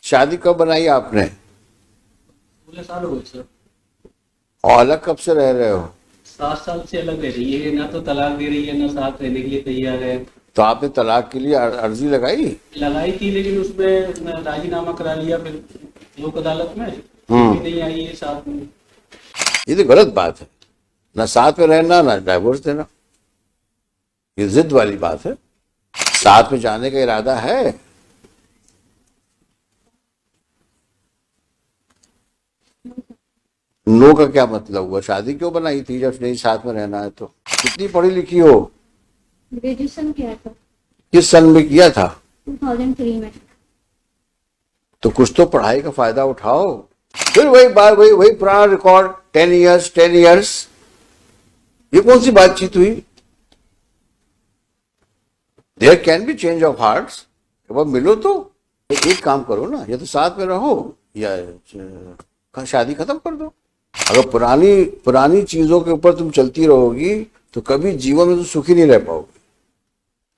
शादी कब बनाई आपने? 16 साल हो गए सर। और अलग कब से रह रहे हो? 7 साल से अलग रह रही है, ना तो तलाक दे रही है ना साथ रहने के लिए तैयार है। तो आपने तलाक के लिए अर्जी लगाई? लगाई थी लेकिन उसमें मैं राजीनामा करा लिया फिर लोक अदालत में, फिर भी नहीं आई है साथ में। ये तो गलत बात है। ना साथ में रहना ना डाइवोर्स देना, ये जिद वाली बात है। साथ में जाने का इरादा है? नो का क्या मतलब हुआ? शादी क्यों बनाई थी जब नहीं साथ में रहना है तो? कितनी पढ़ी लिखी हो? ग्रेजुएशन किया था किस सन में किया था? 2003 में। तो कुछ तो पढ़ाई का फायदा उठाओ। फिर वही बात, वही पुराना रिकॉर्ड, 10 इयर्स 10 इयर्स। ये कौन सी बातचीत हुई? There can be change of hearts. अब मिलो तो एक काम करो ना, या तो साथ में रहो या शादी खत्म कर दो। अगर पुरानी पुरानी चीजों के ऊपर तुम चलती रहोगी तो कभी जीवन में तुम सुखी नहीं रह पाओगे।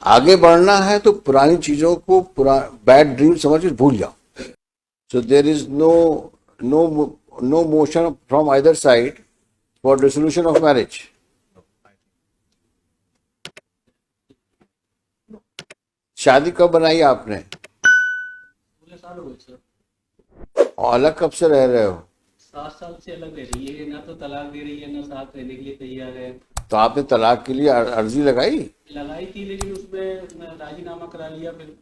आगे बढ़ना है तो पुरानी चीजों को बैड ड्रीम समझ के भूल जाओ। So there is no motion from either side for dissolution of marriage. शादी कब बनाई आपने? 16 साल हो गए सर। और अलग कब से रह रहे हो? 7 साल से अलग रह रही है, ना तो तलाक दे रही है ना साथ रहने के लिए तैयार है। तो आपने तलाक के लिए अर्जी लगाई? लगाई थी लेकिन उसमें मैं राजीनामा करा लिया फिर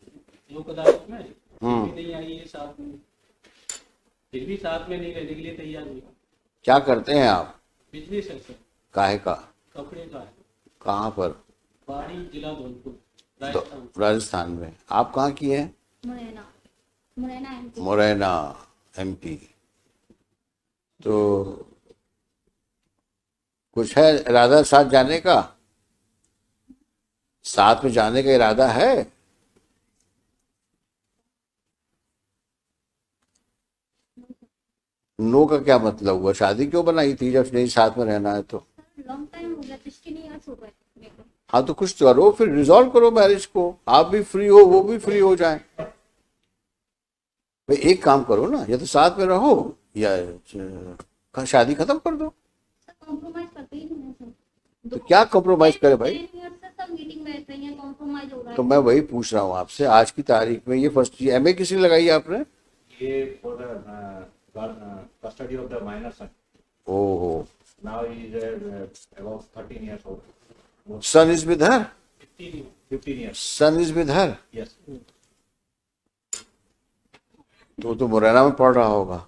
लोक अदालत में, फिर भी नहीं आई है साथ में। फिर भी साथ में नहीं रहने के लिए तैयार हुई। क्या करते हैं आप? बिजनेस है सर, काहे का? कपड़े का है। कहाँ पर? पहाड़ी जिला धौलपुर, तो राजस्थान। राजस्थान में। आप कहाँ की हैं? मुरैना मुरैना MP। मुरैना MP। तो कुछ है इरादा साथ जाने का? साथ में जाने का इरादा है? नो का क्या मतलब हुआ? शादी क्यों बनाई थी जब नहीं साथ में रहना है तो? लॉन्ग टाइम हो गया, 16 इयर्स हो गए मेरे को। हाँ तो कुछ करो, फिर रिजॉल्व करो मैरिज को। आप भी फ्री हो, वो भी फ्री हो जाए। भाई एक काम करो ना, या तो साथ में रहो या शादी खत्म कर दो। सर कॉम्प्रोमाइज करते ही नहीं है सर। तो क्या कॉम्प्रोमाइज करे भाई? 10 ईयर से सब मीटिंग बैठ रही है, कॉम्प्रोमाइज हो रहा है। तो मैं वही पूछ रहा हूँ आपसे, आज की तारीख में ये फर्स्ट MA किसी ने लगाई आपने? ये for the custody of the minor son. ओहो। Now he is about 13 years old. Son is with her? 15 years. Son is with her? Yes. तो मुरैना में पढ़ रहा होगा।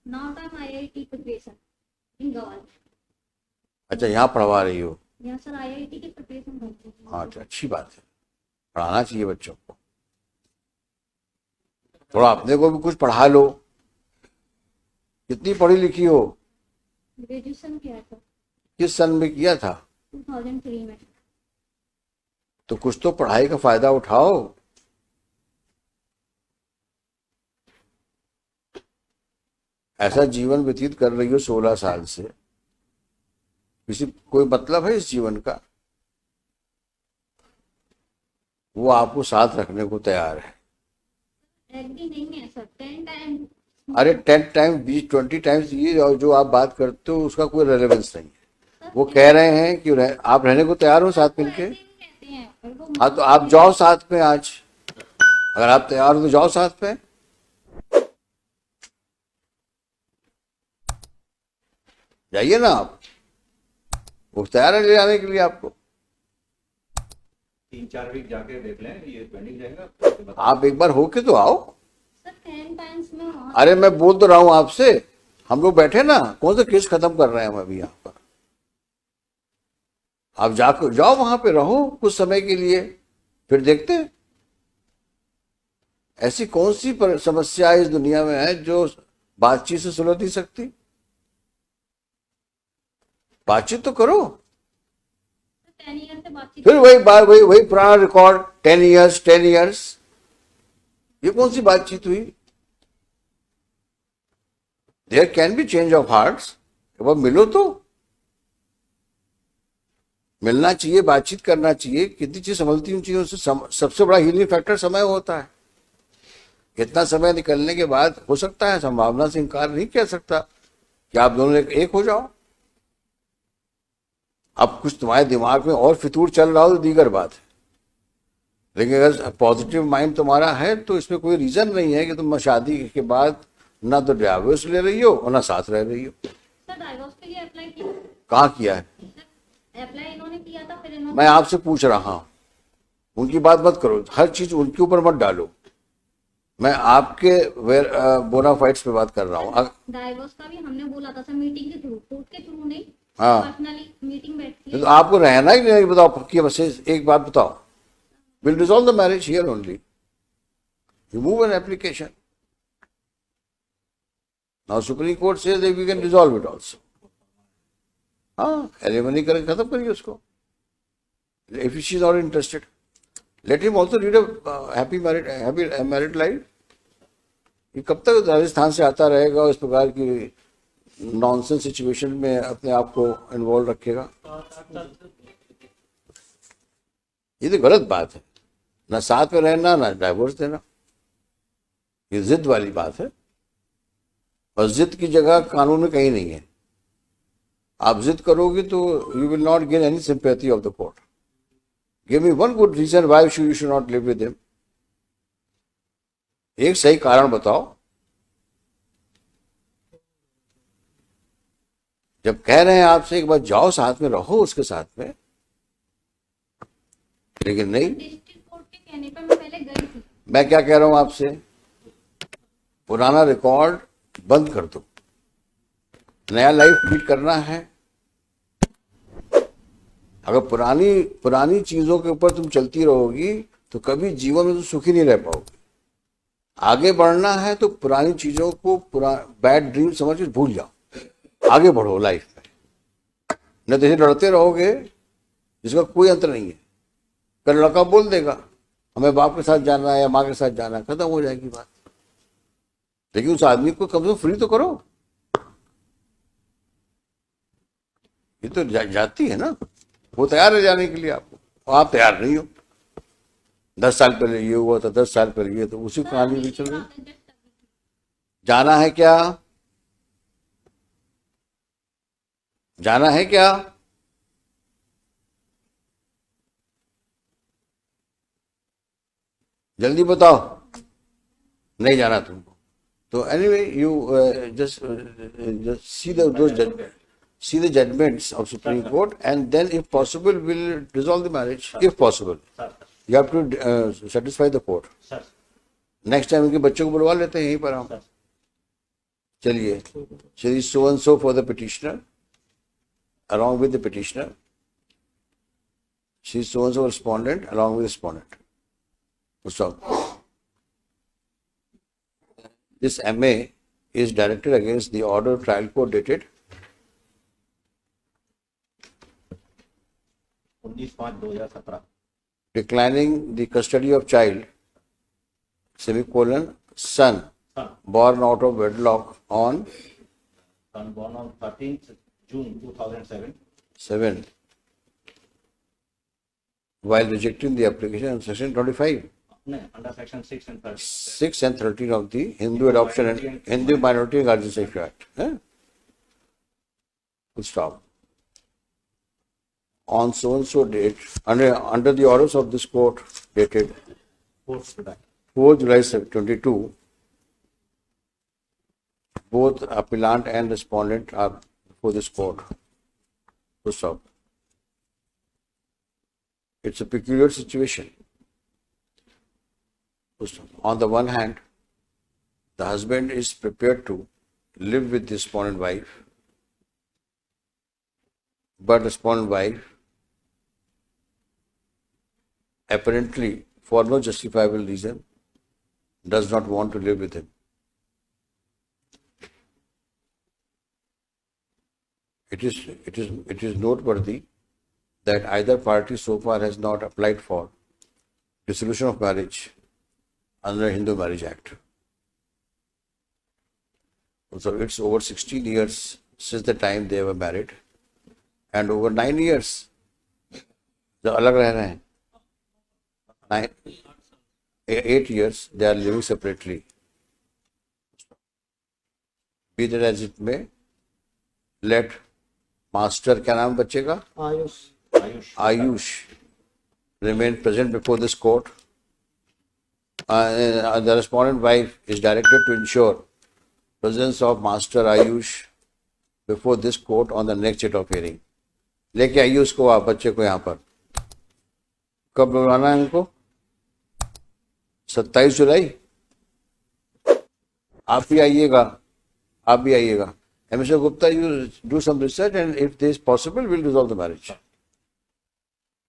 Now time IIT preparation in गवाल। अच्छा, यहाँ पढ़वा रही हो? यहाँ सर IIT की प्रिपरेशन करती हूँ। हाँ, अच्छा, अच्छी बात है। पढ़ाना चाहिए बच्चों को। थोड़ा अपने को भी कुछ पढ़ा लो। कितनी पढ़ी लिखी हो? ग्रेजुएशन किया था किस सन में किया था? 2003 में। तो कुछ तो पढ़ाई का फायदा उठाओ। ऐसा जीवन व्यतीत कर रही हो 16 साल से, किसी कोई मतलब है इस जीवन का? वो आपको साथ रखने को तैयार है। एग्री नहीं है सर। 10 टाइम। अरे 10 टाइम 20 टाइम्स ये और जो आप बात करते हो उसका कोई रेलेवेंस नहीं है। वो कह रहे हैं कि आप रहने को तैयार हो साथ मिलके? रहते हैं और वो हाँ तो आप जाओ साथ में आज। अगर आप तैयार हो तो जाओ साथ में। जाइए ना आप, वो तैयार है ले जाने के लिए आपको। 3-4 वीक जाके देख लें, ये पेंडिंग रहेगा उसके बाद। आप एक बार होके तो आओ। सर 10 टाइम्स में वहाँ। अरे मैं बोल तो रहा हूं आपसे, हम लोग बैठे ना, कौन सा केस खत्म कर रहे हैं हम अभी यहाँ पर। आप जाकर जाओ वहां पे, रहो कुछ समय के लिए, फिर देखते हैं। ऐसी कौन सी समस्या इस दुनिया में है जो बातचीत से सुलझ नहीं सकती? बातचीत तो करो। 10 ईयर से बातचीत। फिर वही बात, वही पुराना रिकॉर्ड, 10 इयर्स। ये कौन सी बातचीत हुई? There can be change of hearts. अब मिलो तो मिलना चाहिए, बातचीत करना चाहिए। कितनी चीज संभलती उन चीजों से। सबसे बड़ा हीलिंग फैक्टर समय होता है। इतना समय निकलने के बाद हो सकता है, संभावना से इनकार नहीं किया सकता कि आप दोनों एक हो जाओ। अब कुछ तुम्हारे दिमाग में और फितूर चल रहा हो तो दीगर बात है, लेकिन अगर पॉजिटिव माइंड तुम्हारा है तो इसमें कोई रीजन नहीं है कि तुम शादी के बाद ना तो डिवोर्स ले रही हो और ना साथ रह रही हो। सर डाइवोर्स के लिए अप्लाई किया? कहाँ किया है? अप्लाई इन्होंने किया था, फिर इन्होंने मैं आपसे पूछ रहा हूं, उनकी बात मत करो, हर चीज उनके ऊपर मत डालो। मैं आपके बोनाफाइड्स पे बात कर रहा हूँ। डाइवोर्स का भी हमने बोला था सर, मीटिंग के थ्रू, कोर्ट के थ्रू नहीं, हाँ। पर्सनली मीटिंग बैठती तो है। आपको रहना ही नहीं, बताओ पक्की बस एक बात बताओ, will resolve the marriage here only, you move an application, now supreme court says that we can resolve it also. हाँ, एलिमनी करके खत्म करिए उसको, if she is not interested, let him also lead a happy married life. ये कब तक राजस्थान से आता रहेगा और इस प्रकार की नॉनसेंस सिचुएशन में अपने आप को इन्वॉल्व रखेगा? ये तो गलत बात है, ना साथ में रहना ना डाइवोर्स देना, ये जिद वाली बात है, और जिद की जगह कानून में कहीं नहीं है। आप जिद करोगे तो you will not gain any sympathy of the court. Give me one good reason why you should not live with him, एक सही कारण बताओ। जब कह रहे हैं आपसे एक बार जाओ साथ में रहो उसके साथ में, लेकिन नहीं। डिस्ट्रिक्ट कोर्ट के कहने पर मैं पहले गई थी। मैं क्या कह रहा हूं आपसे, पुराना रिकॉर्ड बंद कर दो, नया लाइफ लीड करना है। अगर पुरानी चीजों के ऊपर तुम चलती रहोगी तो कभी जीवन में तुम सुखी नहीं रह पाओगे। आगे बढ़ना है तो पुरानी चीजों को, बैड ड्रीम समझ के भूल जाओ, आगे बढ़ो लाइफ में। न तो ऐसे लड़ते रहोगे जिसका कोई अंत नहीं है। कल लड़का बोल देगा हमें बाप के साथ जाना है या माँ के साथ जाना है, खत्म हो जाएगी बात। लेकिन उस आदमी को कम से कम फ्री तो करो। ये तो जाती है ना, वो तैयार है जाने के लिए आपको, और आप तैयार नहीं हो। 10 साल पहले ये हुआ था, 10 साल पहले ये, तो उसी कहानी भी चल रही। जाना है क्या? जाना है क्या? जल्दी बताओ। नहीं जाना तुमको तो anyway you just see the judgments of Supreme Court, and then if possible will resolve the marriage, if possible. You have to satisfy the court. Next time उनके बच्चों को बुलवा लेते हैं यहीं पर हम। चलिए, Shri so and so for the petitioner, along with the petitioner, she so and so respondent along with the respondent. Stop. This MA is directed against the order of trial court dated 19/5/2017, declining the custody of child, son, born out of wedlock on son born on 13th June 2007, 7, while rejecting the application on section 25, under section 6 and 13. 6 and 13 of the Hindu Adoption and Hindu Minority and Guardianship Act. Full stop. On so and so date, under the orders of this court dated 4 July 22, both appellant and respondent are before this court. Full stop. It's a peculiar situation. On the one hand, the husband is prepared to live with the respondent wife, but the respondent wife, apparently for no justifiable reason, does not want to live with him. It is noteworthy that either party so far has not applied for dissolution of marriage under Hindu Marriage Act. So it's over 16 years since the time they were married, and over 9 years जो अलग रह रहे हैं, 8 years they are living separately. Be that as it may, let master, क्या नाम बच्चे का? Ayush remain present before this court. The respondent wife is directed to ensure presence of Master Ayush before this court on the next date of hearing. लेके आइए उसको, आप बच्चे को यहाँ पर कब बुलाना है इनको? 27 जुलाई। आप भी आइएगा, आप भी आइएगा। Mr. Gupta, you do some research and if this is possible, we'll resolve the marriage.